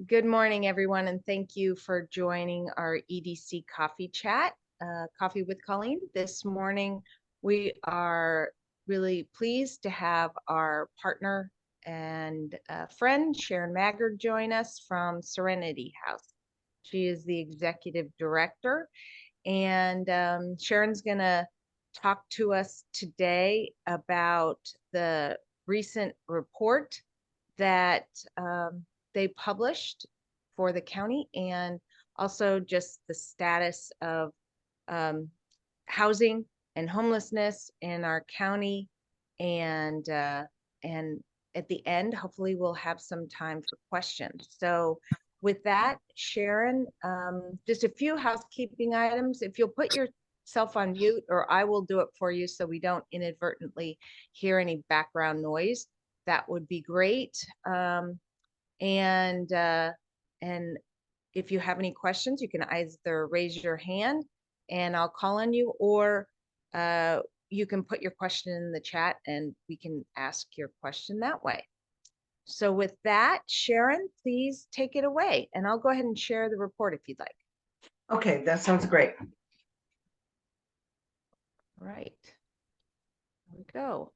Good morning, everyone, and thank you for joining our EDC Coffee Chat, Coffee with Colleen. This morning, we are really pleased to have our partner and friend, Sharon Maggard, join us from Serenity House. She is the executive director, and Sharon's going to talk to us today about the recent report that they published for the county, and also just the status of um, housing and homelessness in our county. And at the end, hopefully we'll have some time for questions. So with that, Sharon, just a few housekeeping items. If you'll put yourself on mute, or I will do it for you so we don't inadvertently hear any background noise, that would be great. And if you have any questions, you can either raise your hand and I'll call on you, or you can put your question in the chat and we can ask your question that way. So with that, Sharon, please take it away, and I'll go ahead and share the report if you'd like. Okay, that sounds great. All right, here we go.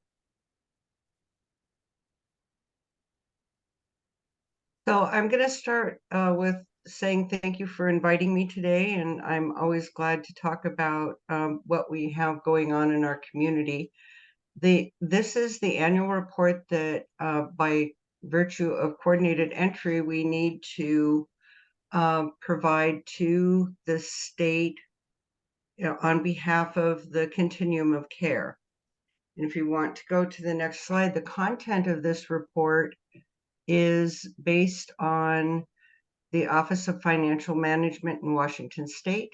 So I'm going to start with saying thank you for inviting me today, and I'm always glad to talk about what we have going on in our community. This is the annual report that by virtue of coordinated entry, we need to provide to the state on behalf of the continuum of care. And if you want to go to the next slide, the content of this report is based on the Office of Financial Management in Washington State.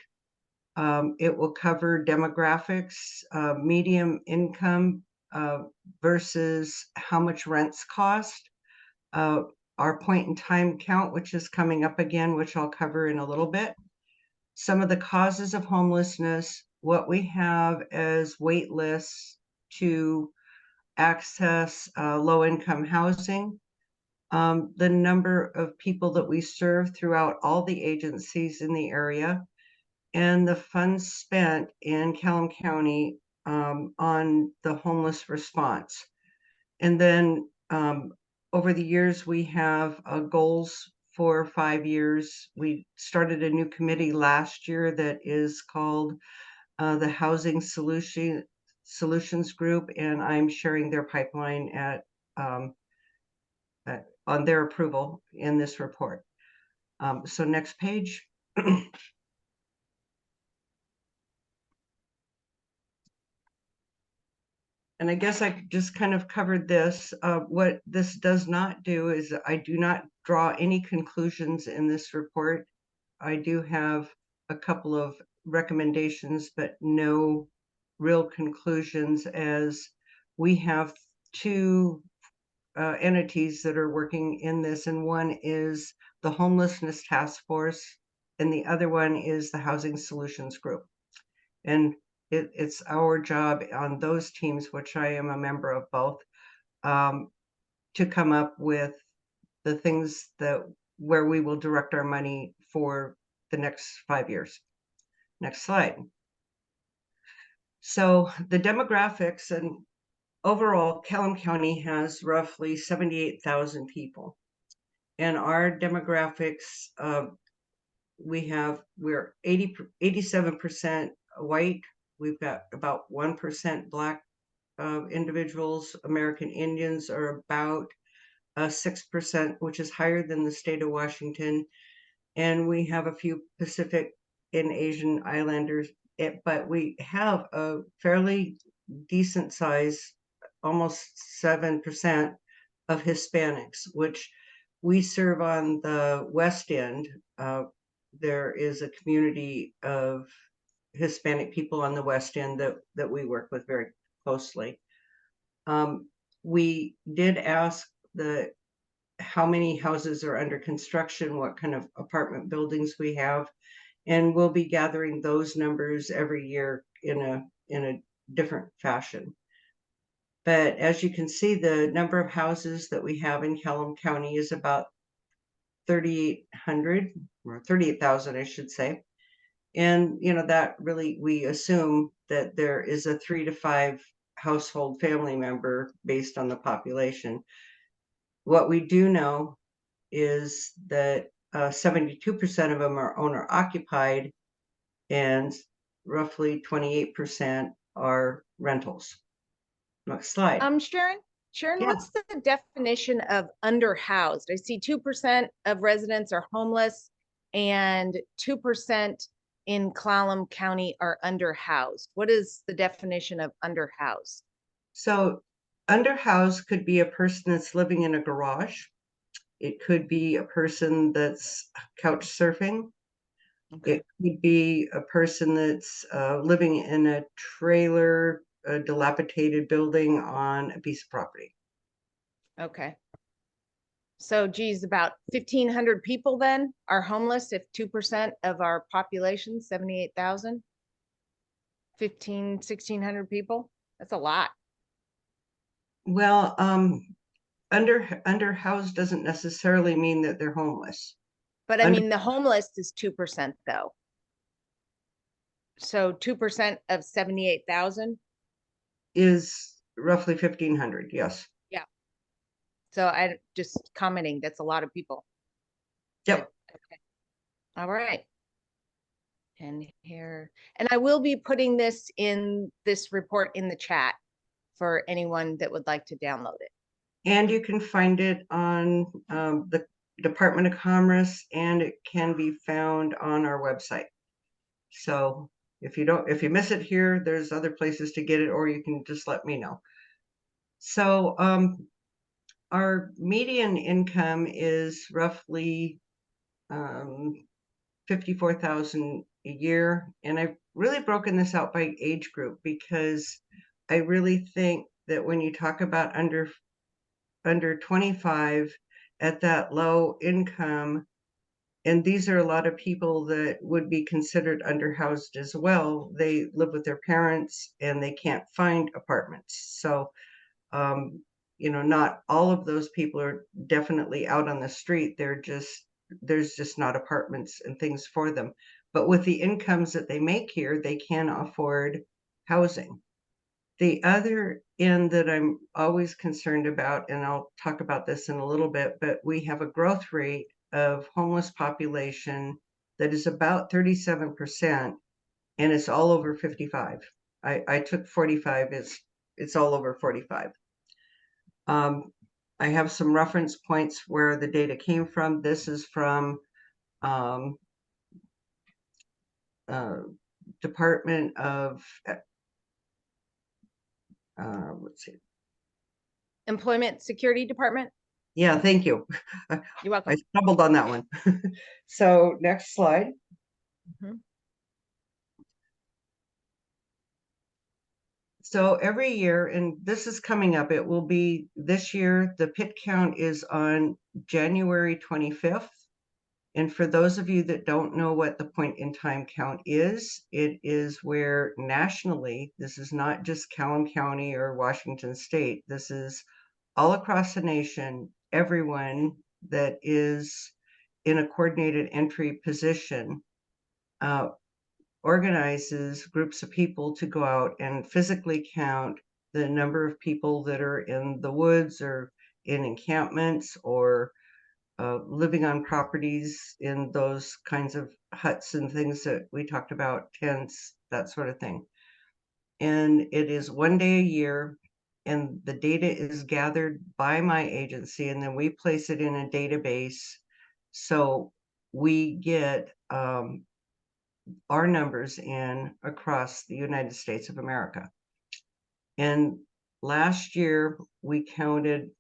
It will cover demographics, medium income versus how much rents cost, our point in time count, which is coming up again, which I'll cover in a little bit, some of the causes of homelessness, what we have as wait lists to access low-income housing, the number of people that we serve throughout all the agencies in the area, and the funds spent in Clallam County on the homeless response. And then over the years, we have goals for 5 years. We started a new committee last year that is called the Housing Solutions Group, and I'm sharing their pipeline on their approval in this report. So next page. And I guess I just kind of covered this. What this does not do is I do not draw any conclusions in this report. I do have a couple of recommendations, but no real conclusions, as we have two entities that are working in this, and one is the Homelessness Task Force, and the other one is the Housing Solutions Group. And it's our job on those teams, which I am a member of both, to come up with the things where we will direct our money for the next 5 years. Next slide. So the demographics, and overall, Clallam County has roughly 78,000 people. And our demographics, we're 87% white. We've got about 1% Black individuals. American Indians are about 6%, which is higher than the state of Washington. And we have a few Pacific and Asian Islanders, but we have a fairly decent size, almost 7% of Hispanics, which we serve on the West End. There is a community of Hispanic people on the West End that we work with very closely. We did ask how many houses are under construction, what kind of apartment buildings we have, and we'll be gathering those numbers every year in a different fashion. But as you can see, the number of houses that we have in Clallam County is about 3,800 or 38,000, I should say. And, that really, we assume that there is a 3 to 5 household family member based on the population. What we do know is that 72% of them are owner occupied and roughly 28% are rentals. Next slide. Sharon, Yeah. what's the definition of underhoused? I see 2% of residents are homeless and 2% in Clallam County are underhoused. What is the definition of underhoused? So underhoused could be a person that's living in a garage. It could be a person that's couch surfing. Okay. It could be a person that's living in a trailer, a dilapidated building on a piece of property. Okay. So geez, about 1,500 people then are homeless if 2% of our population, 78,000, 1,600 people. That's a lot. Well, underhoused doesn't necessarily mean that they're homeless. But I Under mean, the homeless is 2% though. So 2% of 78,000. is roughly 1,500, yes. Yeah. So I just commenting, that's a lot of people. Yep. But, okay. All right. And I will be putting this report in the chat for anyone that would like to download it. And you can find it on the Department of Commerce, and it can be found on our website. So if you miss it here, there's other places to get it, or you can just let me know. So our median income is roughly 54,000 a year, and I've really broken this out by age group because I really think that when you talk about under 25 at that low income, and these are a lot of people that would be considered underhoused as well. They live with their parents and they can't find apartments. So, not all of those people are definitely out on the street. There's just not apartments and things for them. But with the incomes that they make here, they can afford housing. The other end that I'm always concerned about, and I'll talk about this in a little bit, but we have a growth rate of homeless population that is about 37%, and it's all over 55. I took 45, it's all over 45. I have some reference points where the data came from. This is from Department of, let's see. Employment Security Department. Yeah, thank you. You're welcome. I stumbled on that one. So next slide. Mm-hmm. So every year, and this is coming up, it will be this year, the pit count is on January 25th. And for those of you that don't know what the point in time count is, it is where nationally, this is not just Clallam County or Washington State, this is all across the nation, everyone that is in a coordinated entry position organizes groups of people to go out and physically count the number of people that are in the woods or in encampments or living on properties in those kinds of huts and things that we talked about, tents, that sort of thing. And it is one day a year, and the data is gathered by my agency, and then we place it in a database. So we get our numbers in across the United States of America. And last year we counted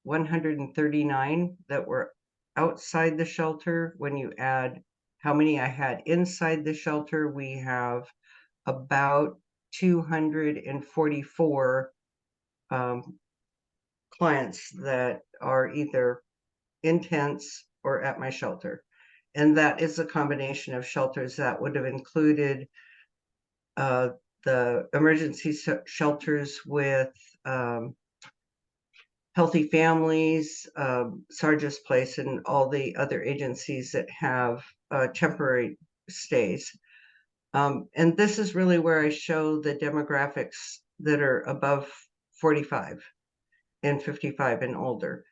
139 that were outside the shelter. When you add how many I had inside the shelter, we have about 244 clients that are either in tents or at my shelter. And that is a combination of shelters that would have included the emergency shelters with Healthy Families, Sarge's Place, and all the other agencies that have temporary stays. And this is really where I show the demographics that are above 45 and 55 and older.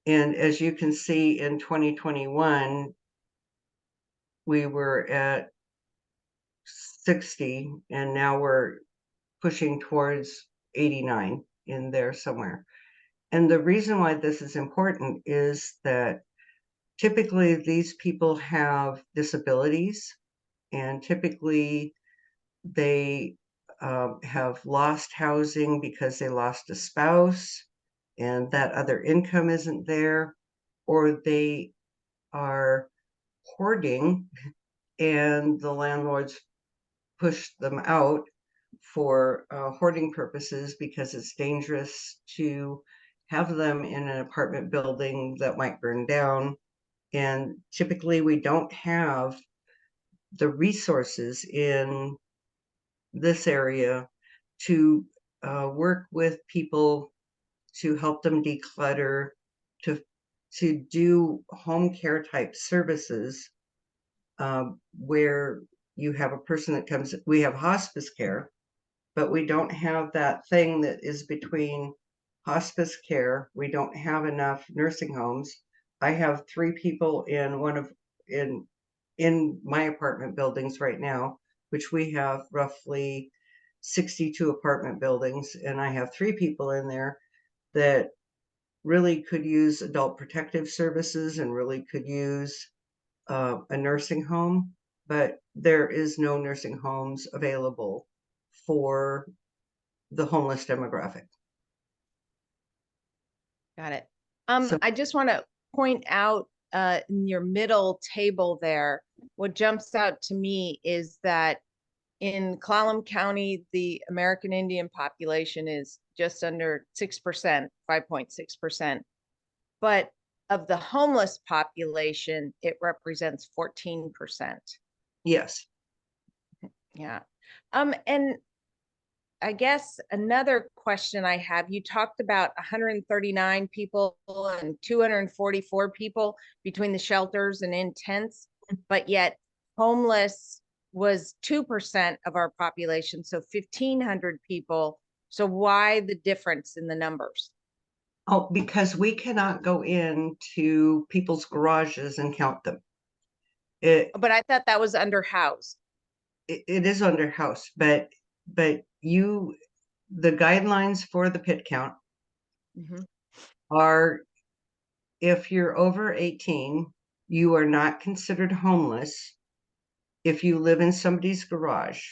And as you can see, in 2021, we were at 60, and now we're pushing towards 89 in there somewhere. And the reason why this is important is that typically these people have disabilities, and typically they have lost housing because they lost a spouse and that other income isn't there, or they are hoarding and the landlords push them out for hoarding purposes because it's dangerous to have them in an apartment building that might burn down. And typically we don't have the resources in this area to work with people to help them declutter, to do home care type services, where you have a person that comes. We have hospice care, but we don't have that thing that is between hospice care. We don't have enough nursing homes. I have 3 people in one of in my apartment buildings right now, which we have roughly 62 apartment buildings, and I have 3 people in there that really could use adult protective services and really could use a nursing home, but there is no nursing homes available for the homeless demographic. Got it. So I just want to point out in your middle table there, what jumps out to me is that in Clallam County, the American Indian population is just under 6%, 5.6%. But of the homeless population, it represents 14%. yes. Yeah. And I guess another question I have, you talked about 139 people and 244 people between the shelters and in tents, but yet homeless was 2% of our population, so 1,500 people. So why the difference in the numbers? Oh, because we cannot go into people's garages and count them. But I thought that was under house. It is under house, but you, the guidelines for the pit count are, if you're over 18, you are not considered homeless if you live in somebody's garage.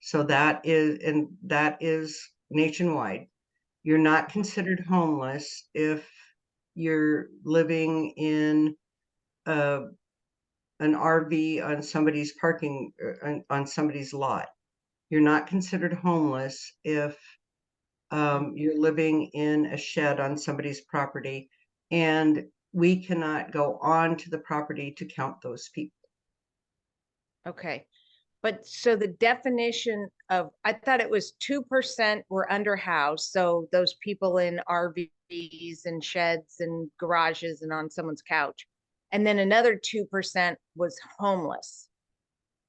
So that is nationwide. You're not considered homeless if you're living in an RV on somebody's parking, on somebody's lot. You're not considered homeless if you're living in a shed on somebody's property, and we cannot go on to the property to count those people. Okay. But so the definition of, I thought it was 2% were under house. So those people in RVs and sheds and garages and on someone's couch. And then another 2% was homeless.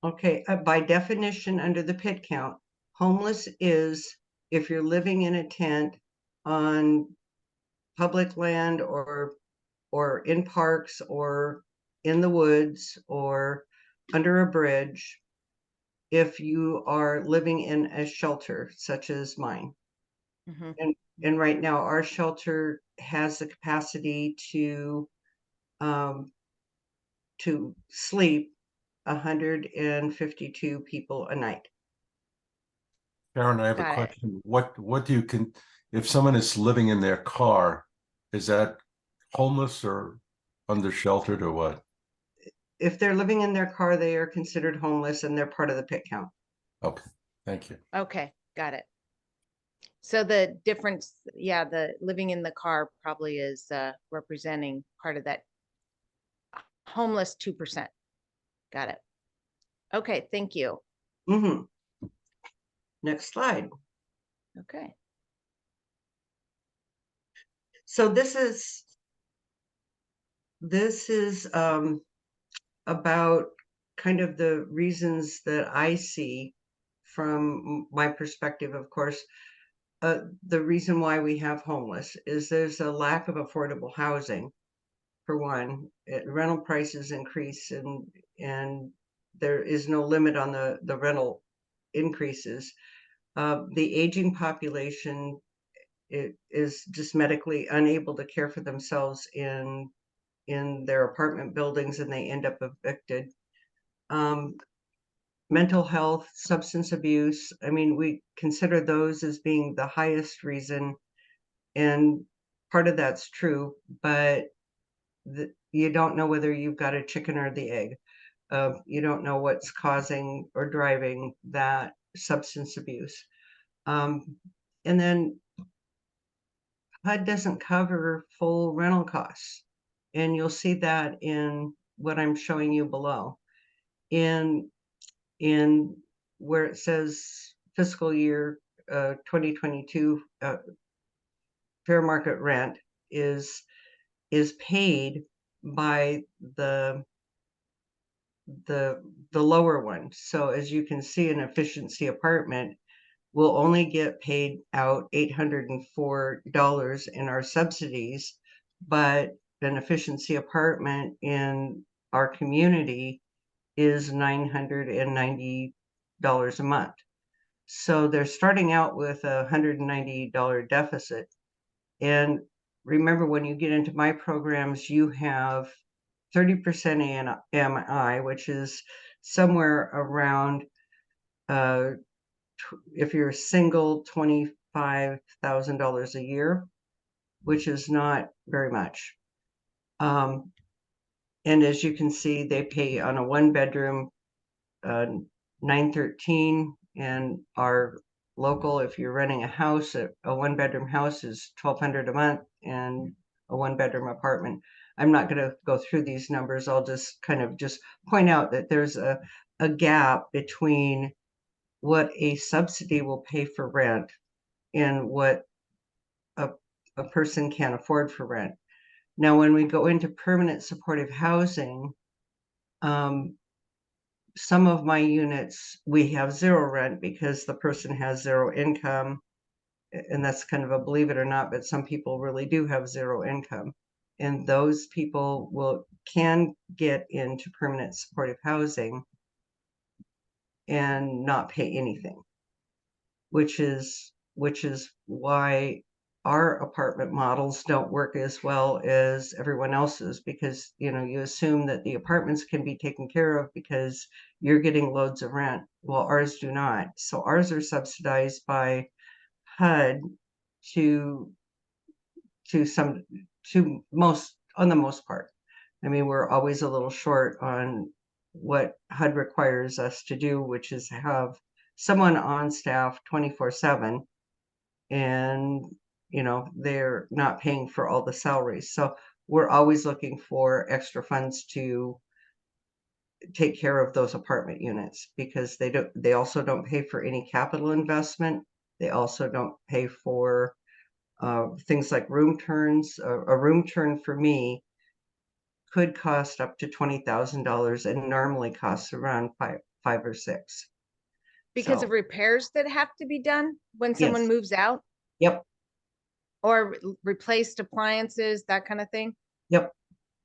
Okay, by definition, under the pit count, homeless is if you're living in a tent on public land or in parks or in the woods or under a bridge, if you are living in a shelter such as mine. And right now our shelter has the capacity to sleep 152 people a night. Sharon, I have a Got it. question. What do you if someone is living in their car, is that homeless or under sheltered or what? If they're living in their car, they are considered homeless and they're part of the pit count. Okay, thank you. Okay, got it. So the difference, yeah, the living in the car probably is representing part of that homeless 2%. Got it. Okay, thank you. Next slide. Okay. So this is about kind of the reasons that I see from my perspective, of course. The reason why we have homeless is there's a lack of affordable housing, for one. Rental prices increase, and there is no limit on the rental increases. The aging population, it is just medically unable to care for themselves in their apartment buildings, and they end up evicted. Mental health, substance abuse, I mean, we consider those as being the highest reason, and part of that's true, but you don't know whether you've got a chicken or the egg. You don't know what's causing or driving that substance abuse. And then HUD doesn't cover full rental costs. And you'll see that in what I'm showing you below. In where it says fiscal year 2022 fair market rent is paid by the lower one. So as you can see, an efficiency apartment will only get paid out $804 in our subsidies, but an efficiency apartment in our community is $990 a month. So they're starting out with a $190 deficit. And remember, when you get into my programs, you have 30% AMI, which is somewhere around, if you're single, $25,000 a year, which is not very much. And as you can see, they pay on a one bedroom, $913, and our local, if you're renting a house, a one bedroom house is $1,200 a month, and a one bedroom apartment. I'm not going to go through these numbers. I'll just kind of just point out that there's a gap between what a subsidy will pay for rent and what a person can afford for rent. Now, when we go into permanent supportive housing, some of my units, we have zero rent because the person has zero income. And that's kind of a believe it or not, but some people really do have zero income. And those people can get into permanent supportive housing and not pay anything, which is why our apartment models don't work as well as everyone else's, because you assume that the apartments can be taken care of because you're getting loads of rent. Well, ours do not. So ours are subsidized by HUD to on the most part. I mean, we're always a little short on what HUD requires us to do, which is have someone on staff 24/7, and they're not paying for all the salaries. So we're always looking for extra funds to take care of those apartment units, because they also don't pay for any capital investment. They also don't pay for things like room turns. A room turn for me could cost up to $20,000 and normally costs around five or six. Because So, of repairs that have to be done when someone yes. moves out, Yep. or replaced appliances, that kind of thing? Yep.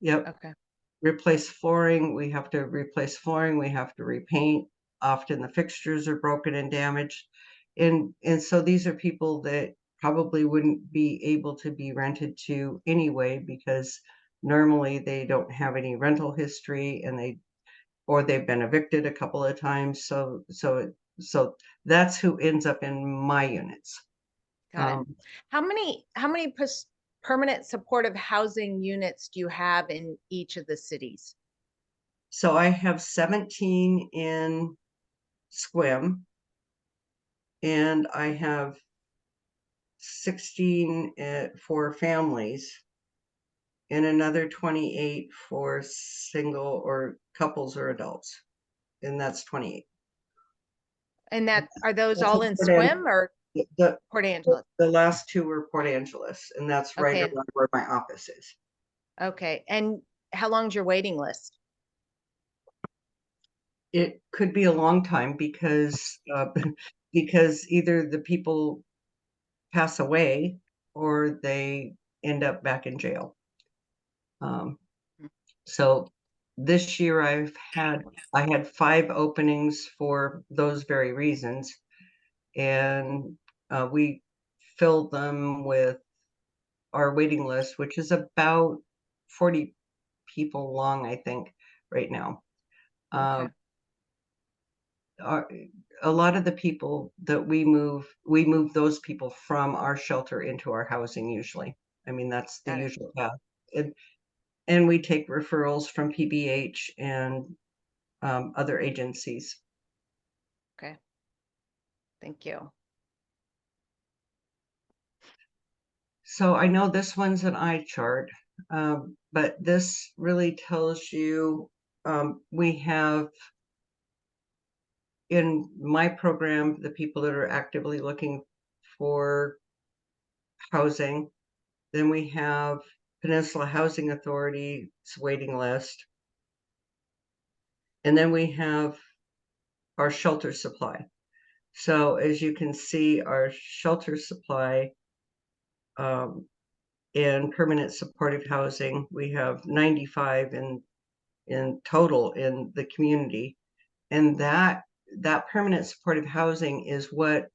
Okay. Replace flooring. We have to replace flooring. We have to repaint. Often the fixtures are broken and damaged. And so these are people that probably wouldn't be able to be rented to anyway, because normally they don't have any rental history, and they've been evicted a couple of times. So that's who ends up in my units. Got it. How many permanent supportive housing units do you have in each of the cities? So I have 17 in Squim, and I have 16 for families, and another 28 for single or couples or adults, and that's 28. And that, are those That's all in supportive. Squim or? The, Port Angeles. the last two were Port Angeles, and that's right Okay. around where my office is. Okay. And how long's your waiting list? It could be a long time because because either the people pass away or they end up back in jail. So this year I had 5 openings for those very reasons, and we filled them with our waiting list, which is about 40 people long, I think, right now. Okay. Our, a lot of the people that we move those people from our shelter into our housing usually. I mean, that's the Got it. usual path. And we take referrals from PBH and other agencies. Okay. Thank you. So I know this one's an eye chart, but this really tells you we have in my program the people that are actively looking for housing. Then we have Peninsula Housing Authority's waiting list. And then we have our shelter supply. So as you can see, our shelter supply in permanent supportive housing, we have 95 in total in the community. And that permanent supportive housing is what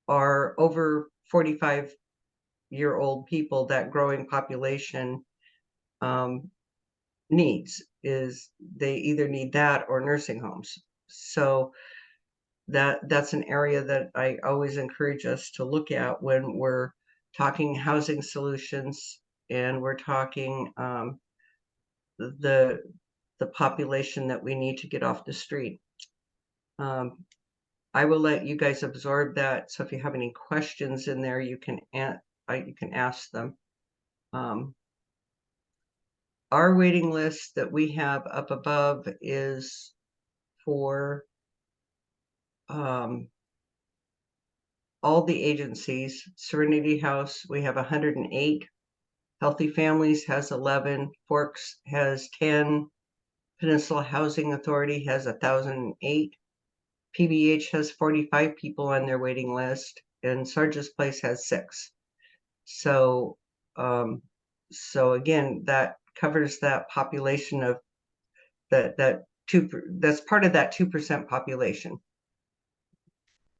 our over 45-year-old people, that growing population, needs. Is they either need that or nursing homes. So that's an area that I always encourage us to look at when we're talking housing solutions and we're talking the population that we need to get off the street. I will let you guys absorb that. So if you have any questions in there, you can ask them. Our waiting list that we have up above is for all the agencies. Serenity House, we have 108. Healthy Families has 11. Forks has 10. Peninsula Housing Authority has 1,008. PBH has 45 people on their waiting list, and Sarge's Place has 6. So, so again, that covers that population of that 2. That's part of that 2% population.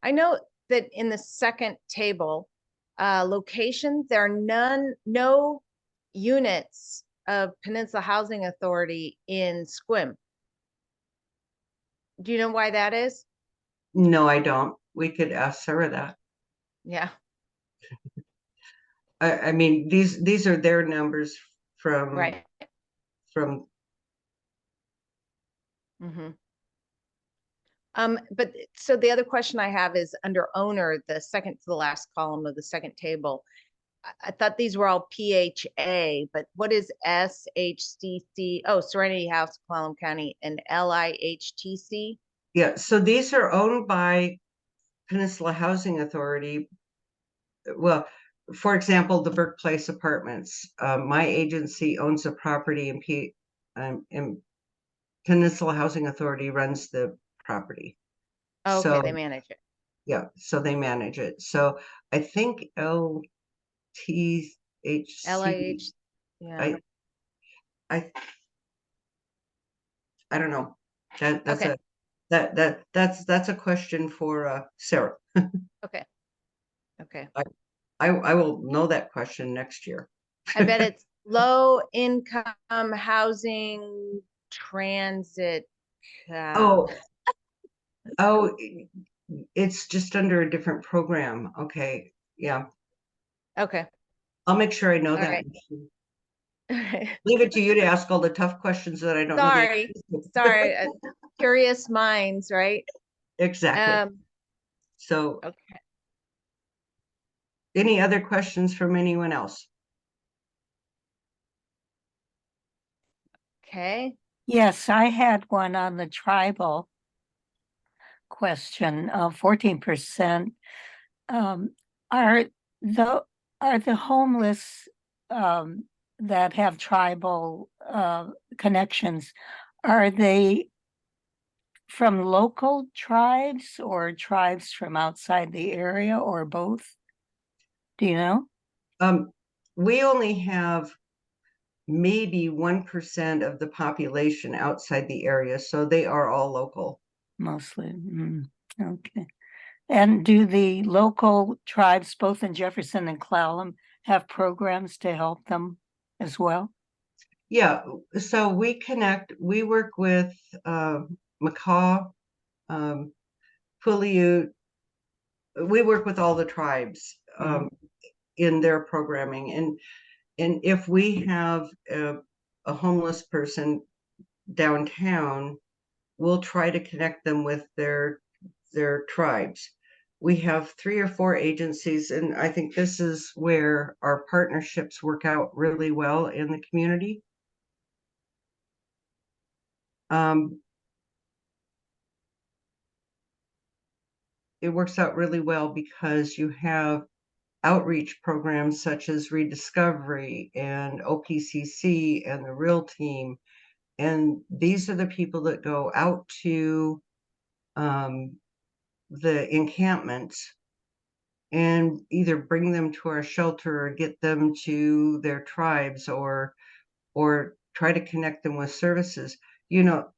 I know that in the second table, location, there are no units of Peninsula Housing Authority in Squim. Do you know why that is? No, I don't. We could ask Sarah that. Yeah. I mean, these are their numbers from Right. from. Mm-hmm. But so the other question I have is under owner, the second to the last column of the second table. I thought these were all PHA, but what is SHCC? Oh, Serenity House, Clallam County, and LIHTC? Yeah, so these are owned by Peninsula Housing Authority. Well, for example, the Burke Place Apartments. My agency owns a property and Peninsula Housing Authority runs the property. Oh, okay, So they manage it. yeah, so they manage it. So I think LTHC. LIH, yeah. I don't know. That's Okay. that's a question for Sarah. Okay. Okay. I will know that question next year. I bet it's low income housing transit. Oh, oh, it's just under a different program. Okay, yeah, Okay. I'll make sure I know All that. right. Leave it to you to ask all the tough questions that I don't know the Sorry. answers to. Sorry. Curious minds, right? Exactly. So, Okay. any other questions from anyone else? Okay. Yes, I had one on the tribal question. 14% um, are the homeless that have tribal connections, are they from local tribes or tribes from outside the area or both? Do you know? We only have maybe 1% of the population outside the area, so they are all local. Mostly. Okay. And do the local tribes, both in Jefferson and Clallam, have programs to help them as well? Yeah, so we work with Macaw, Pulaiute. We work with all the tribes in their programming. And if we have a homeless person downtown, we'll try to connect them with their tribes. We have 3 or 4 agencies, and I think this is where our partnerships work out really well in the community. It works out really well because you have outreach programs such as Rediscovery and OPCC and the Real Team. And these are the people that go out to the encampments and either bring them to our shelter or get them to their tribes or try to connect them with services. You know,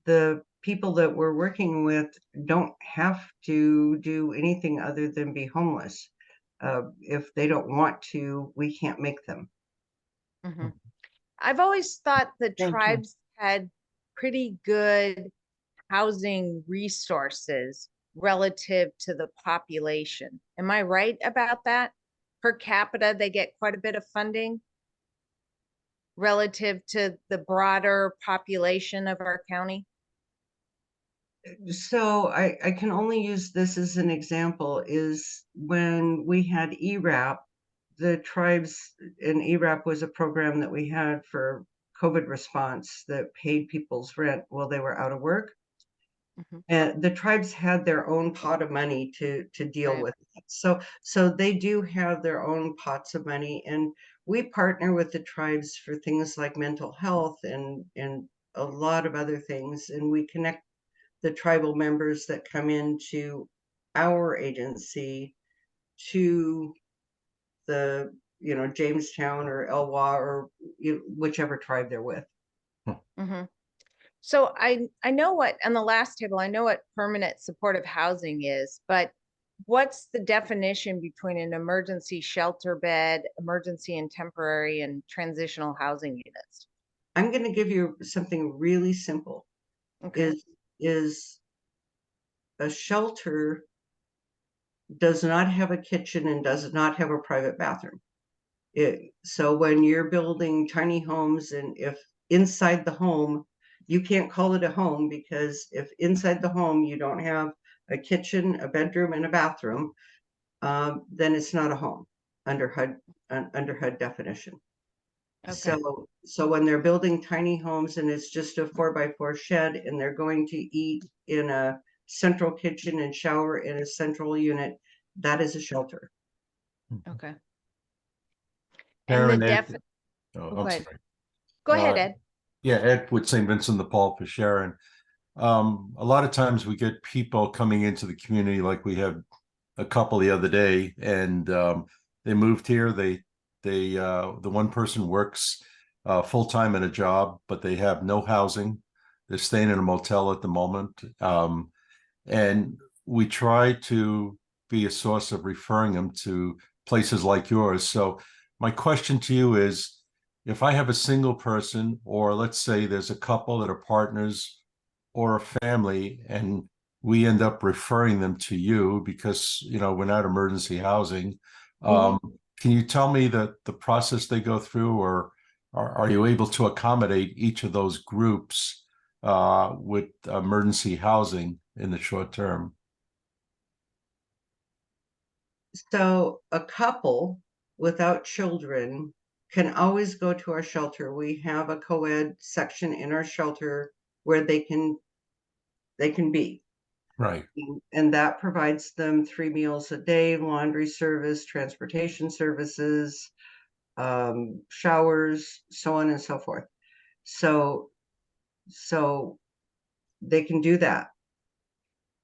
the people that we're working with don't have to do anything other than be homeless. If they don't want to, we can't make them. I've always thought the Thank you. tribes had pretty good housing resources relative to the population. Am I right about that? Per capita, they get quite a bit of funding relative to the broader population of our county. So I can only use this as an example, is when we had ERAP, the tribes, and ERAP was a program that we had for COVID response that paid people's rent while they were out of work. And the tribes had their own pot of money to deal Right. with it. So they do have their own pots of money, and we partner with the tribes for things like mental health and a lot of other things, and we connect the tribal members that come into our agency to the Jamestown or Elwha or whichever tribe they're with. So I know what, on the last table, I know what permanent supportive housing is, but what's the definition between an emergency shelter bed, emergency and temporary, and transitional housing units? I'm going to give you something really simple. Okay. Is a shelter does not have a kitchen and does not have a private bathroom. So when you're building tiny homes, and if inside the home, you can't call it a home, because if inside the home you don't have a kitchen, a bedroom, and a bathroom, then it's not a home under HUD definition. Okay. So when they're building tiny homes and it's just a 4x4 shed and they're going to eat in a central kitchen and shower in a central unit, that is a shelter. Okay. And the Sharon, go I'm ahead. sorry. Go ahead, Ed. Yeah, Ed with St. Vincent de Paul for Sharon. A lot of times we get people coming into the community, like we had a couple the other day, and they moved here. The one person works full time in a job, but they have no housing. They're staying in a motel at the moment, and we try to be a source of referring them to places like yours. So my question to you is, if I have a single person, or let's say there's a couple that are partners or a family, and we end up referring them to you because we're not emergency housing, can you tell me the process they go through, or are you able to accommodate each of those groups with emergency housing in the short term? So a couple without children can always go to our shelter. We have a co-ed section in our shelter where they can be. Right. And that provides them 3 meals a day, laundry service, transportation services, showers, so on and so forth. So they can do that.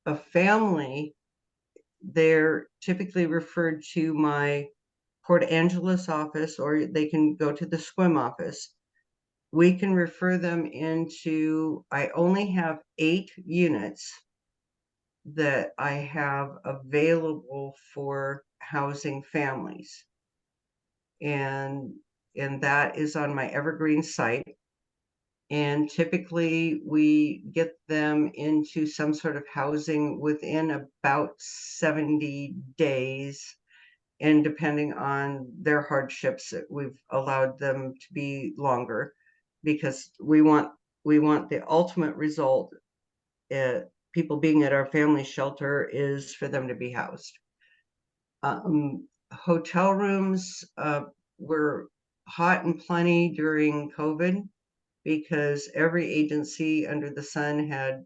A family, they're typically referred to my Port Angeles office, or they can go to the SWIM office. We can refer them into, I only have 8 units that I have available for housing families. And that is on my Evergreen site. And typically we get them into some sort of housing within about 70 days. And depending on their hardships, we've allowed them to be longer, because we want the ultimate result. People being at our family shelter is for them to be housed. Hotel rooms were hot and plenty during COVID, because every agency under the sun had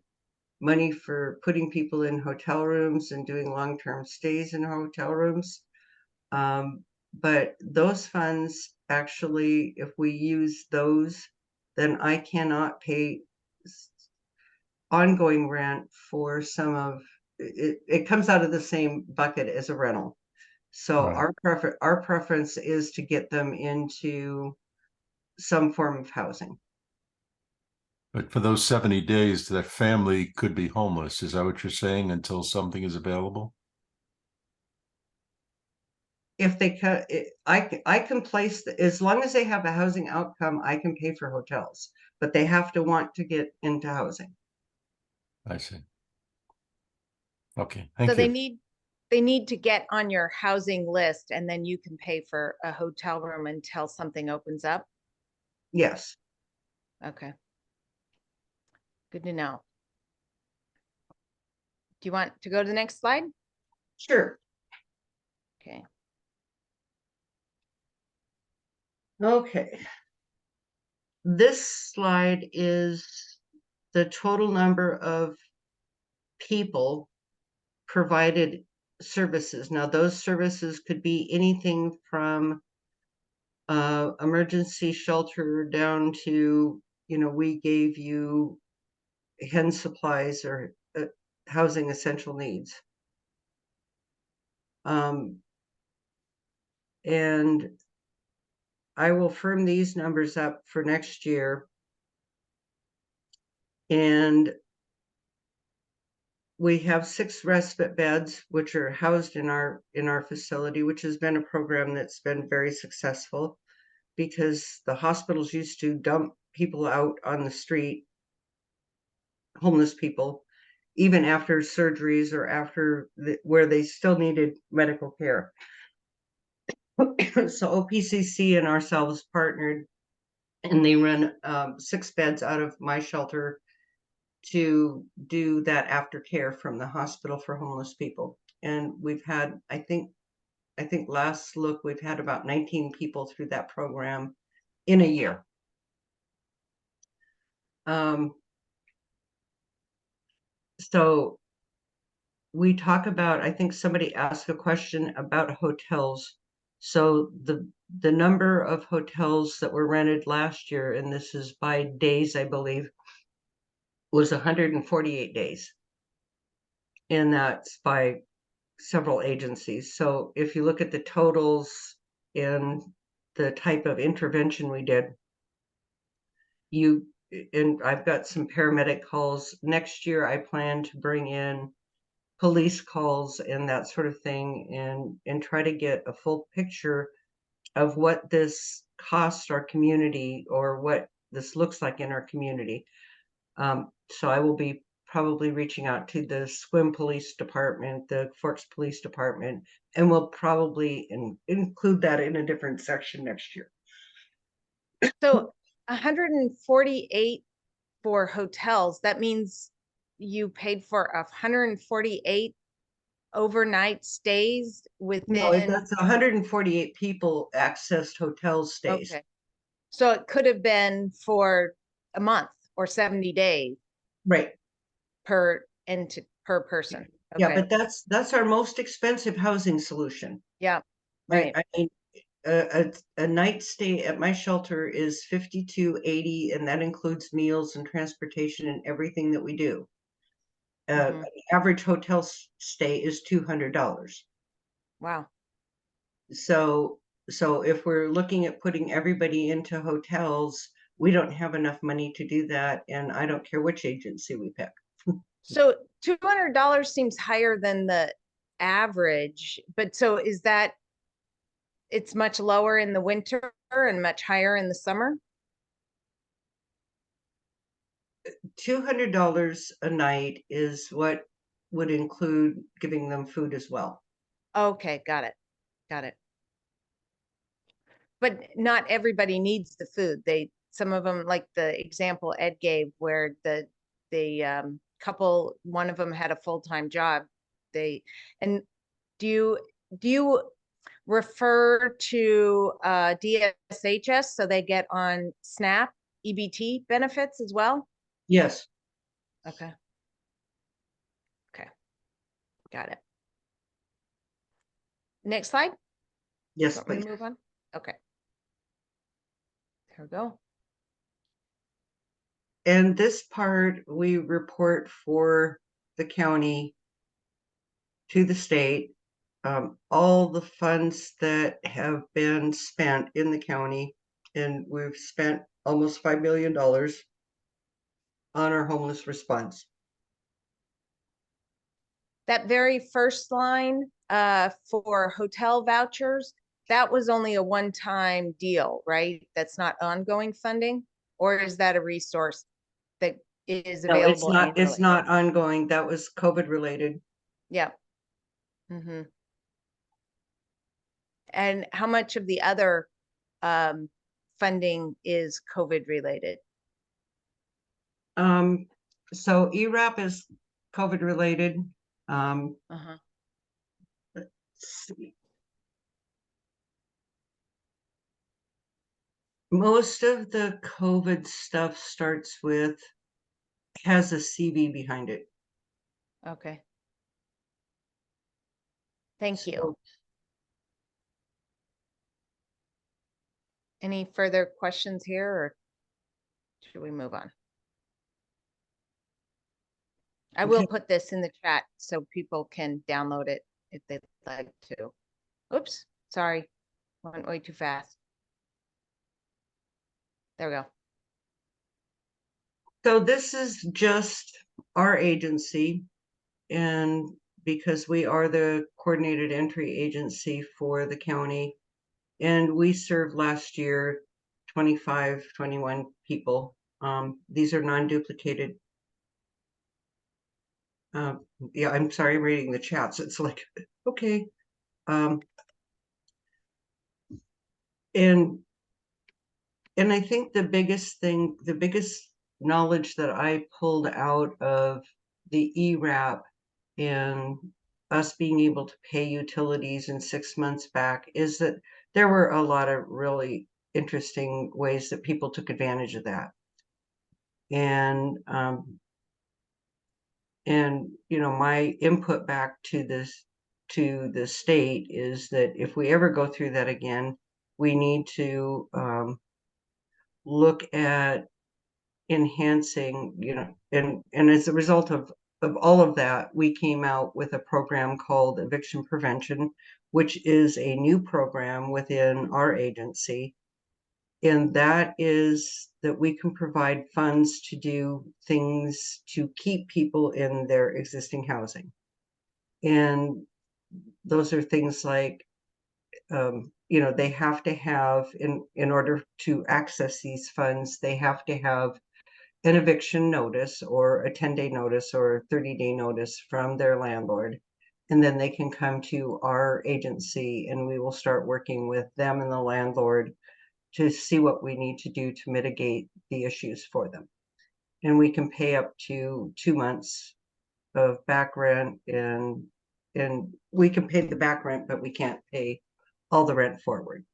money for putting people in hotel rooms and doing long-term stays in hotel rooms. But those funds, actually, if we use those, then I cannot pay ongoing rent for some of it. It comes out of the same bucket as a rental. So Right. our preference is to get them into some form of housing. But for those 70 days, that family could be homeless. Is that what you're saying, until something is available? If they can, I can place, as long as they have a housing outcome, I can pay for hotels, but they have to want to get into housing. I see. Okay, So thank they you. need to get on your housing list, and then you can pay for a hotel room until something opens up. Yes. Okay. Good to know. Do you want to go to the next slide? Sure. Okay. Okay. This slide is the total number of people provided services. Now, those services could be anything from emergency shelter down to, we gave you hen supplies or housing essential needs. And I will firm these numbers up for next year. And we have 6 respite beds, which are housed in our facility, which has been a program that's been very successful, because the hospitals used to dump people out on the street, homeless people, even after surgeries or after where they still needed medical care. So OPCC and ourselves partnered, and they run 6 beds out of my shelter to do that aftercare from the hospital for homeless people. And we've had, I think last look, we've had about 19 people through that program in a year. So we talk about, I think somebody asked a question about hotels. So the number of hotels that were rented last year, and this is by days, I believe, was 148 days. And that's by several agencies. So if you look at the totals and the type of intervention we did, and I've got some paramedic calls. Next year, I plan to bring in police calls and that sort of thing, and try to get a full picture of what this costs our community, or what this looks like in our community. So I will be probably reaching out to the SWIM Police Department, the Forks Police Department, and we'll probably include that in a different section next year. So 148 for hotels, that means you paid for 148 overnight stays within. No, that's 148 people accessed hotel stays. Okay. So it could have been for a month or 70 days Right. per entity. per person. Yeah, Okay. but that's our most expensive housing solution. Yeah, Right. right. I mean, a night stay at my shelter is $52.80, and that includes meals and transportation and everything that we do. Mhm. An average hotel stay is $200. Wow. So if we're looking at putting everybody into hotels, we don't have enough money to do that, and I don't care which agency we pick. So $200 seems higher than the average, but so is that it's much lower in the winter and much higher in the summer? $200 a night is what would include giving them food as well. Okay, got it. Got it. But not everybody needs the food. Some of them, like the example Ed gave, where the couple, one of them had a full-time job. And do you refer to DSHS so they get on SNAP EBT benefits as well? Yes. Okay. Okay. Got it. Next slide. Yes, Want me to please. move on? Okay. There we go. And this part we report for the county to the state. All the funds that have been spent in the county, and we've spent almost $5 million on our homeless response. That very first line for hotel vouchers, that was only a one-time deal, right? That's not ongoing funding, or is that a resource that is No, it's available not. It's annually? not ongoing. That was COVID related. Yeah. Mm-hmm. And how much of the other funding is COVID related? So ERAP is COVID related. Uh-huh. Let's see. Most of the COVID stuff has a CV behind it. Okay. Thank you. So, Any further questions here, or should we move on? I will okay. put this in the chat so people can download it if they'd like to. Oops, sorry, went way too fast. There we go. So this is just our agency, and because we are the coordinated entry agency for the county, and we served last year 21 people. These are non-duplicated. Yeah, I'm sorry, I'm reading the chats. It's like, okay. And I think the biggest knowledge that I pulled out of the ERAP and us being able to pay utilities in 6 months back is that there were a lot of really interesting ways that people took advantage of that. And my input back to the state is that if we ever go through that again, we need to look at enhancing, and as a result of all of that, we came out with a program called Eviction Prevention, which is a new program within our agency. And that is that we can provide funds to do things to keep people in their existing housing. And those are things like, they have to have, in order to access these funds, they have to have an eviction notice or a 10-day notice or a 30-day notice from their landlord. And then they can come to our agency and we will start working with them and the landlord to see what we need to do to mitigate the issues for them. And we can pay up to 2 months of back rent, and we can pay the back rent, but we can't pay all the rent forward.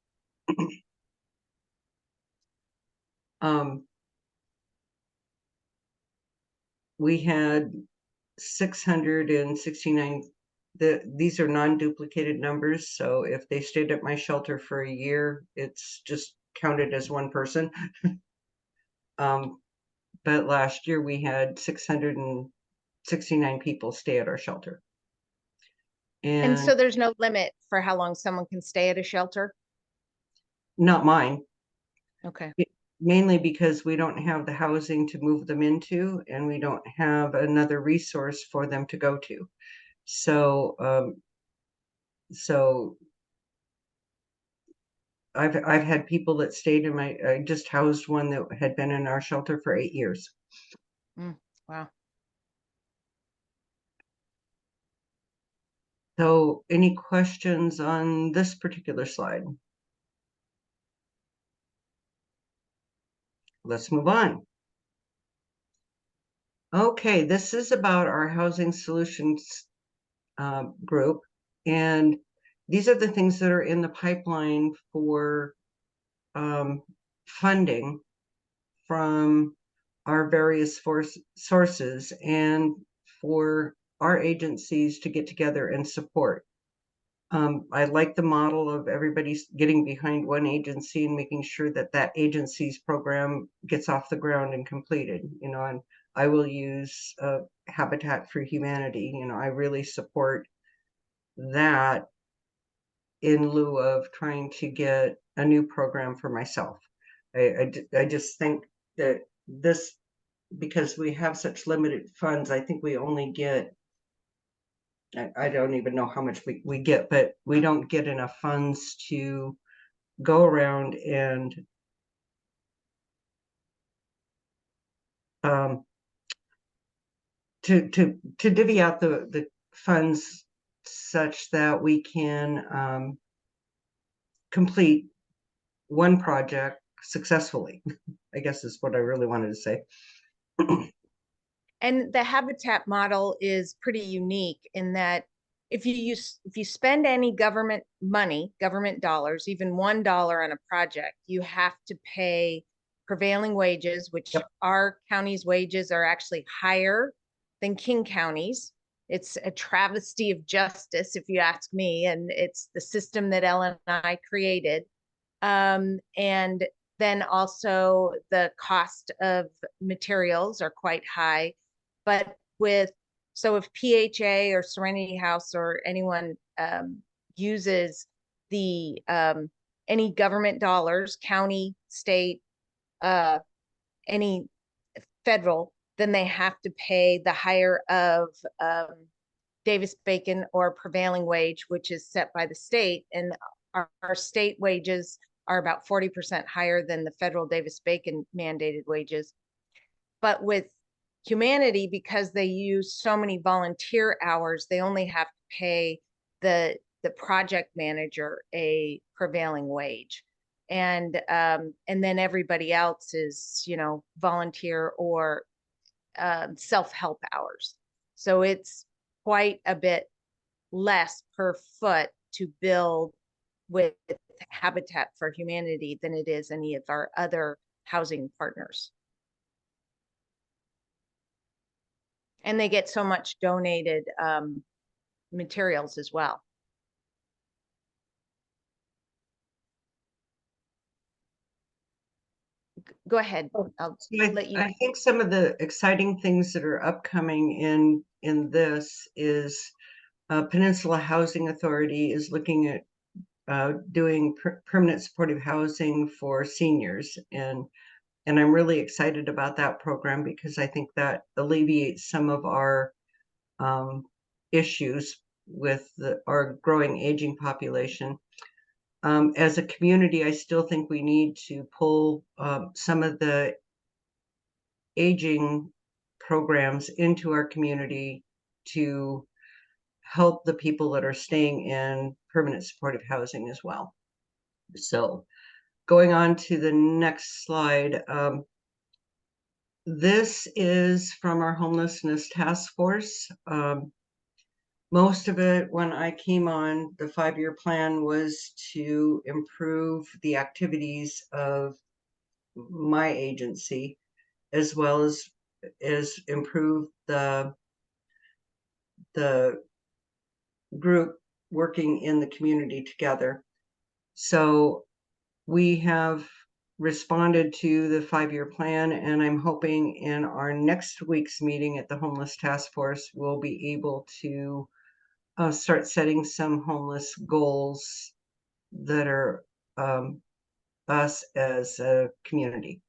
We had 669. These are non-duplicated numbers, so if they stayed at my shelter for a year, it's just counted as one person. But last year we had 669 people stay at our shelter. And so there's no limit for how long someone can stay at a shelter? Not mine. Okay. Mainly because we don't have the housing to move them into, and we don't have another resource for them to go to. So, I've had people that stayed in I just housed one that had been in our shelter for 8 years. Wow. So any questions on this particular slide? Let's move on. Okay, this is about our housing solutions group, and these are the things that are in the pipeline for funding from our various sources, and for our agencies to get together and support. I like the model of everybody's getting behind one agency and making sure that that agency's program gets off the ground and completed, you know, and I will use Habitat for Humanity. You know, I really support that in lieu of trying to get a new program for myself. I just think that this, because we have such limited funds, I think we only get, I don't even know how much we get, but we don't get enough funds to go around and to divvy out the funds such that we can complete one project successfully, I guess is what I really wanted to say. And the habitat model is pretty unique in that if you spend any government money, government dollars, even $1 on a project, you have to pay prevailing wages, which Yep. our county's wages are actually higher than King County's. It's a travesty of justice, if you ask me, and it's the system that Ellen and I created. And then also the cost of materials are quite high. But so if PHA or Serenity House or anyone uses the any government dollars, county, state, any federal, then they have to pay the higher of Davis-Bacon or prevailing wage, which is set by the state. And our state wages are about 40% higher than the federal Davis-Bacon mandated wages. But with Humanity, because they use so many volunteer hours, they only have to pay the project manager a prevailing wage. And then everybody else is, you know, volunteer or self-help hours. So it's quite a bit less per foot to build with Habitat for Humanity than it is any of our other housing partners. And they get so much donated materials as well. Go ahead. I'll let you. I think some of the exciting things that are upcoming in this is Peninsula Housing Authority is looking at doing permanent supportive housing for seniors, and I'm really excited about that program because I think that alleviates some of our issues with our growing aging population. As a community, I still think we need to pull some of the aging programs into our community to help the people that are staying in permanent supportive housing as well. So going on to the next slide. This is from our homelessness task force. Most of it, when I came on, the 5-year plan was to improve the activities of my agency, as well as improve the the group working in the community together. So we have responded to the 5-year plan, and I'm hoping in our next week's meeting at the Homeless Task Force, we'll be able to start setting some homeless goals that are us as a community.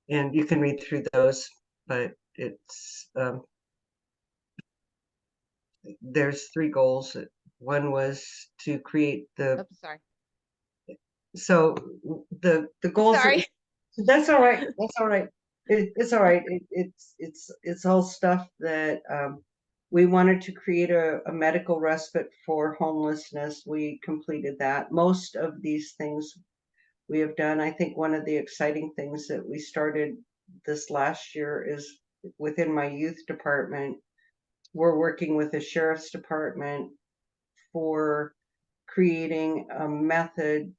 And you can read through those, but it's there's 3 goals. One was to create the Oops, sorry. so the goals. Sorry. That's all right. That's all right. It's all right. It's all stuff that we wanted to create a medical respite for homelessness. We completed that. Most of these things we have done. I think one of the exciting things that we started this last year is within my youth department. We're working with the sheriff's department for creating a method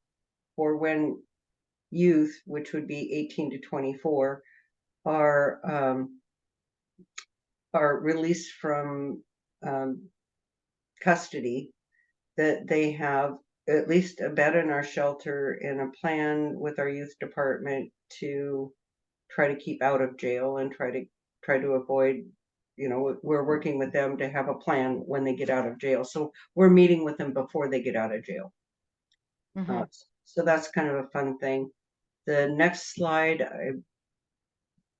for when youth, which would be 18 to 24, are released from custody, that they have at least a bed in our shelter and a plan with our youth department to try to keep out of jail and try to avoid, we're working with them to have a plan when they get out of jail. So we're meeting with them before they get out of jail. So that's kind of a fun thing. The next slide,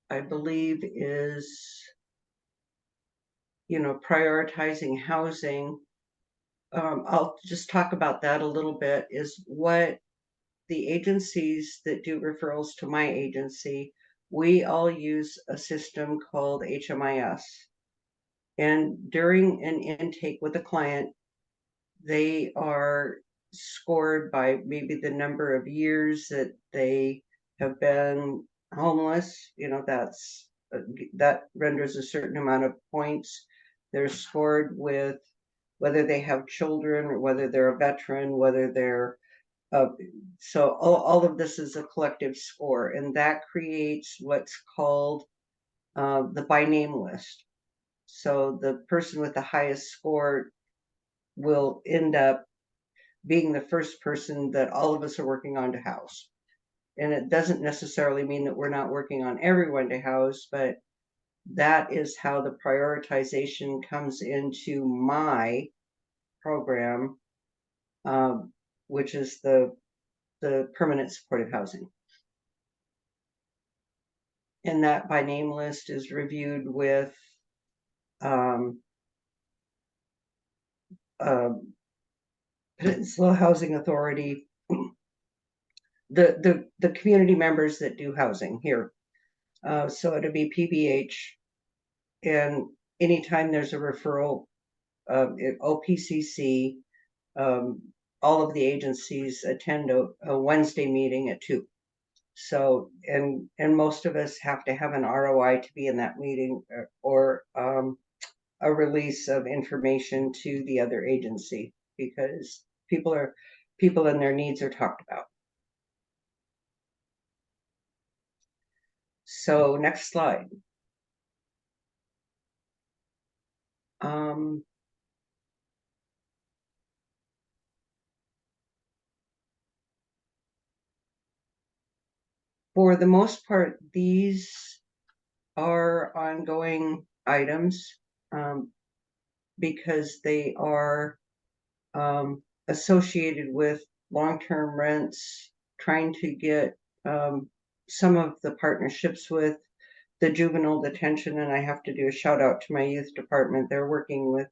I believe, is, prioritizing housing. I'll just talk about that a little bit, is what the agencies that do referrals to my agency, we all use a system called HMIS. And during an intake with a client, they are scored by maybe the number of years that they have been homeless. That renders a certain amount of points. They're scored with whether they have children or whether they're a veteran, whether they're so all of this is a collective score, and that creates what's called the by name list. So the person with the highest score will end up being the first person that all of us are working on to house. And it doesn't necessarily mean that we're not working on everyone to house, but that is how the prioritization comes into my program, which is the permanent supportive housing. And that by name list is reviewed with Peninsula Housing Authority, the community members that do housing here. So it'll be PBH, and anytime there's a referral, OPCC, all of the agencies attend a Wednesday meeting at 2. So, and most of us have to have an ROI to be in that meeting, or a release of information to the other agency, because people and their needs are talked about. So next slide. For the most part, these are ongoing items, because they are associated with long-term rents, trying to get some of the partnerships with the juvenile detention. And I have to do a shout out to my youth department. They're working with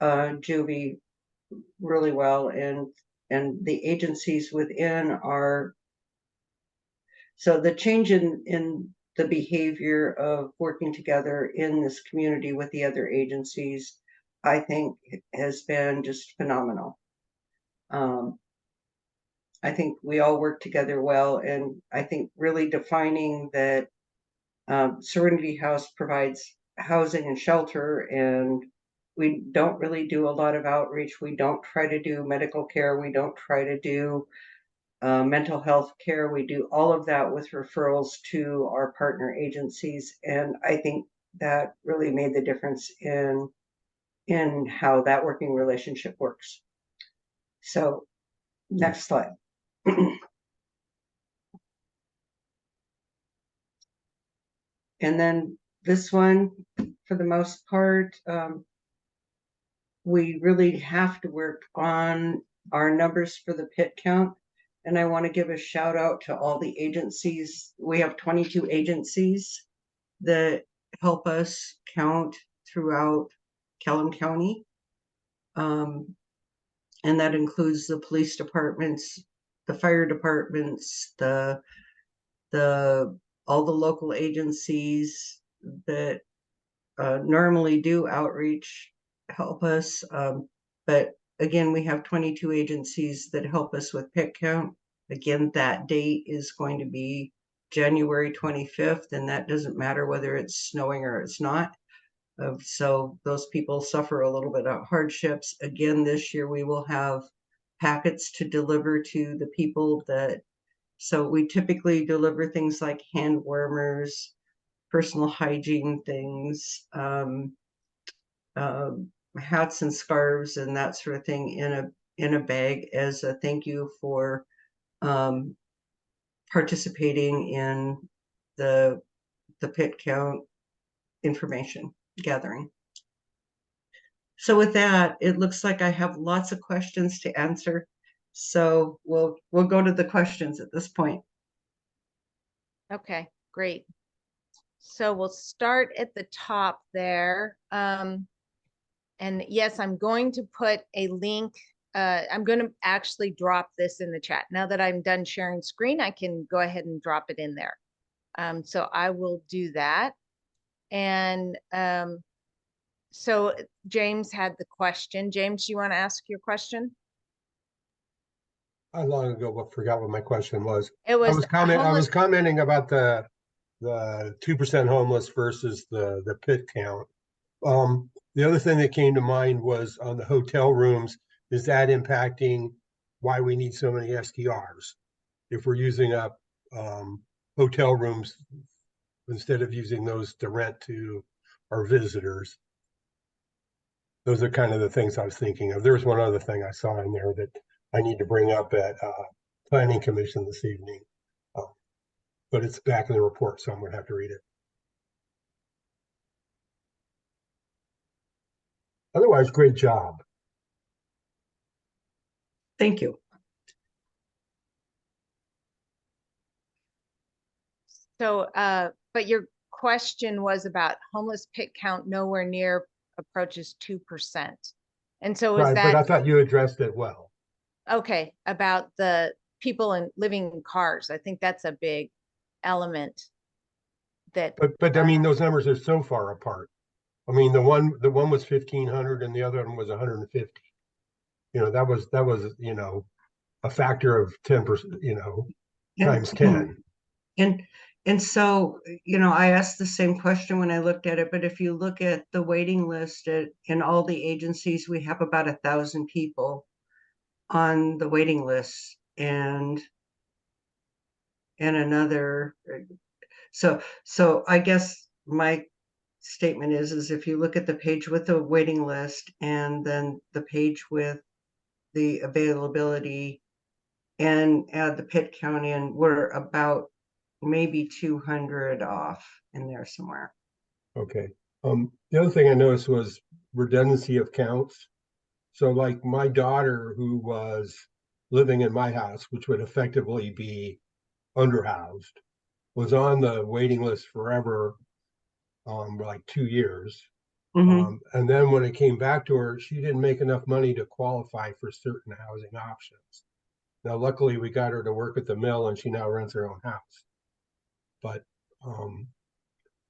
juvie really well, and the agencies within are. So the change in the behavior of working together in this community with the other agencies, I think, has been just phenomenal. I think we all work together well, and I think really defining that Serenity House provides housing and shelter, and we don't really do a lot of outreach. We don't try to do medical care. We don't try to do mental health care. We do all of that with referrals to our partner agencies. And I think that really made the difference in and how that working relationship works. So next slide. And then this one, for the most part, we really have to work on our numbers for the pit count. And I want to give a shout out to all the agencies. We have 22 agencies that help us count throughout Clallam County. And that includes the police departments, the fire departments, all the local agencies that normally do outreach help us. But again, we have 22 agencies that help us with pit count. Again, that date is going to be January 25th, and that doesn't matter whether it's snowing or it's not. So those people suffer a little bit of hardships. Again, this year we will have packets to deliver to the people that, so we typically deliver things like hand warmers, personal hygiene things, hats and scarves and that sort of thing in a bag as a thank you for participating in the pit count information gathering. So with that, it looks like I have lots of questions to answer. So we'll go to the questions at this point. Okay, great. So we'll start at the top there. And yes, I'm going to put a link. I'm going to actually drop this in the chat. Now that I'm done sharing screen, I can go ahead and drop it in there. So I will do that. And so James had the question. James, you want to ask your question? I long ago forgot what my question was. It was I was commenting about the 2% homeless versus the pit count. The other thing that came to mind was on the hotel rooms. Is that impacting why we need so many STRs? If we're using up hotel rooms instead of using those to rent to our visitors. Those are kind of the things I was thinking of. There's one other thing I saw in there that I need to bring up at Planning Commission this evening. But it's back in the report, so I'm going to have to read it. Otherwise, great job. Thank you. So, but your question was about homeless pit count nowhere near approaches 2%. And so is Right, that, but I thought you addressed it well. okay, about the people living in cars. I think that's a big element that. But I mean, those numbers are so far apart. I mean, the one was 1,500 and the other one was 150. You know, that was a factor of 10%, times 10. And so, I asked the same question when I looked at it, but if you look at the waiting list in all the agencies, we have about 1,000 people on the waiting list and another. So I guess my statement is if you look at the page with the waiting list and then the page with the availability and add the pit count in, we're about maybe 200 off in there somewhere. Okay. The other thing I noticed was redundancy of counts. So like my daughter who was living in my house, which would effectively be underhoused, was on the waiting list forever, like 2 years. Mm-hmm. And then when it came back to her, she didn't make enough money to qualify for certain housing options. Now, luckily, we got her to work at the mill and she now rents her own house. But,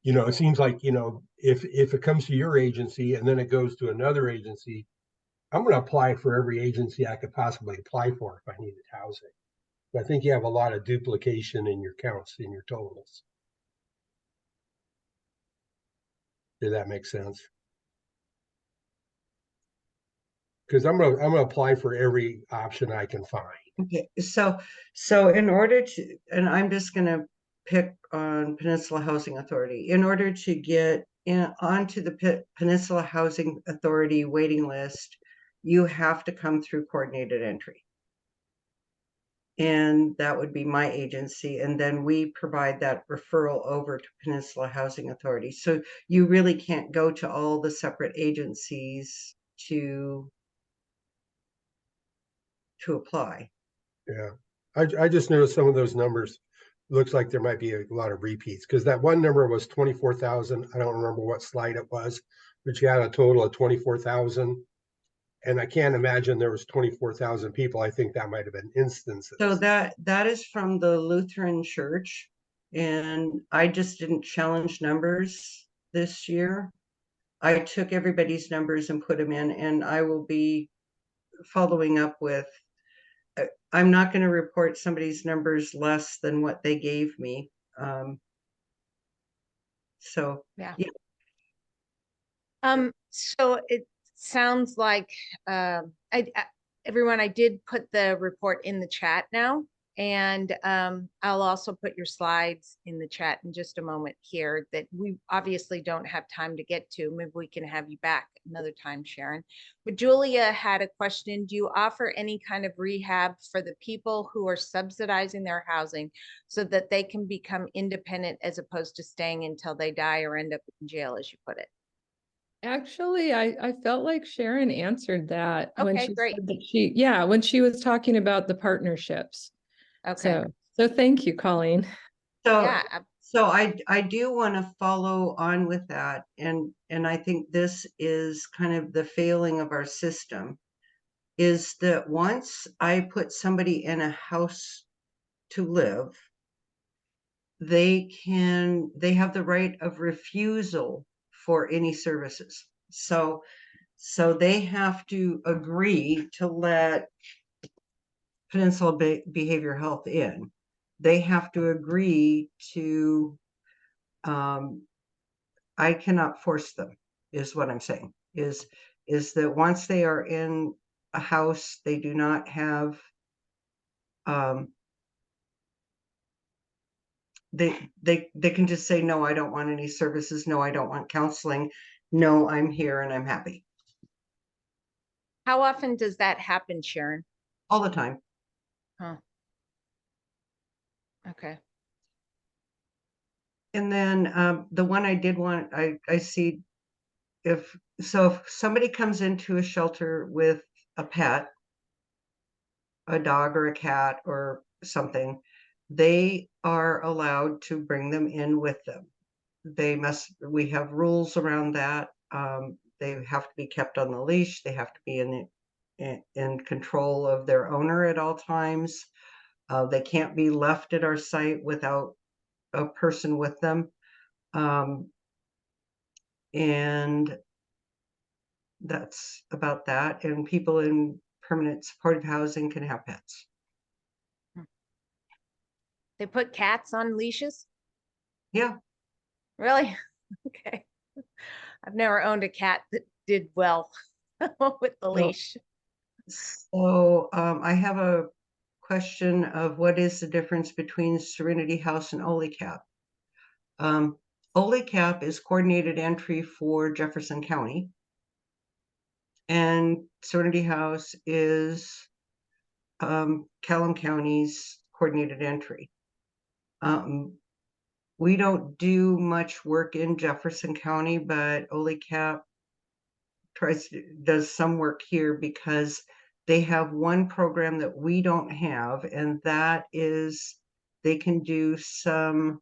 it seems like, if it comes to your agency and then it goes to another agency, I'm going to apply for every agency I could possibly apply for if I needed housing. But I think you have a lot of duplication in your counts, in your totals. Did that make sense? Because I'm gonna apply for every option I can find. Okay, so in order to, and I'm just gonna pick on Peninsula Housing Authority. In order to get onto the Peninsula Housing Authority waiting list, you have to come through coordinated entry. And that would be my agency. And then we provide that referral over to Peninsula Housing Authority. So you really can't go to all the separate agencies to apply. Yeah, I just noticed some of those numbers. Looks like there might be a lot of repeats, because that one number was 24,000. I don't remember what slide it was, but you had a total of 24,000. And I can't imagine there was 24,000 people. I think that might have been instances. So that is from the Lutheran Church, and I just didn't challenge numbers this year. I took everybody's numbers and put them in, and I will be following up with, I'm not going to report somebody's numbers less than what they gave me. So Yeah. yeah. So it sounds like everyone, I did put the report in the chat now, and I'll also put your slides in the chat in just a moment here that we obviously don't have time to get to. Maybe we can have you back another time, Sharon. But Julia had a question. Do you offer any kind of rehab for the people who are subsidizing their housing so that they can become independent as opposed to staying until they die or end up in jail, as you put it? Actually, I felt like Sharon answered that when Okay, she great. said that when she was talking about the partnerships. Okay. So thank you, Colleen. So Yeah. so I do want to follow on with that, and I think this is kind of the failing of our system, is that once I put somebody in a house to live, they have the right of refusal for any services. So they have to agree to let Peninsula Behavioral Health in. They have to agree to, I cannot force them, is what I'm saying, is that once they are in a house, they do not have, they can just say, no, I don't want any services. No, I don't want counseling. No, I'm here and I'm happy. How often does that happen, Sharon? All the time. Huh. Okay. And then the one I did want, I see if somebody comes into a shelter with a pet, a dog or a cat or something, they are allowed to bring them in with them. We have rules around that. They have to be kept on the leash. They have to be in control of their owner at all times. They can't be left at our site without a person with them. And that's about that. And people in permanent supportive housing can have pets. They put cats on leashes? Yeah. Really? Okay. I've never owned a cat that did well with the leash. So I have a question of what is the difference between Serenity House and OLICAP. OLICAP is coordinated entry for Jefferson County, and Serenity House is Clallam County's coordinated entry. We don't do much work in Jefferson County, but OLICAP does some work here because they have one program that we don't have, and that is they can do some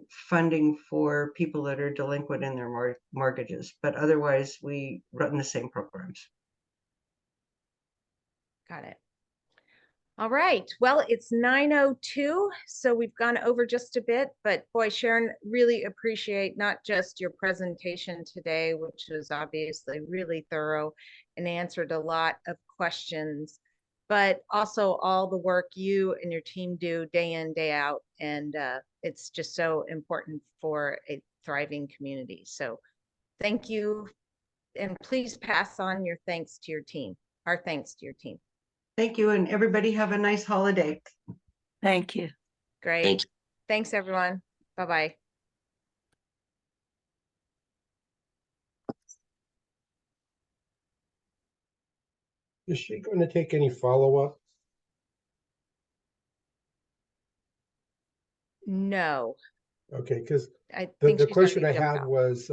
funding for people that are delinquent in their mortgages, but otherwise we run the same programs. Got it. All right. Well, it's 9:02, so we've gone over just a bit, but boy, Sharon, really appreciate not just your presentation today, which was obviously really thorough and answered a lot of questions, but also all the work you and your team do day in, day out. And it's just so important for a thriving community. So thank you. And please pass on your thanks to your team, our thanks to your team. Thank you, and everybody have a nice holiday. Thank you. Great. Thanks, everyone. Bye-bye. Is she going to take any follow-up? No, Okay, because I the think she's question I already jumped had out. was,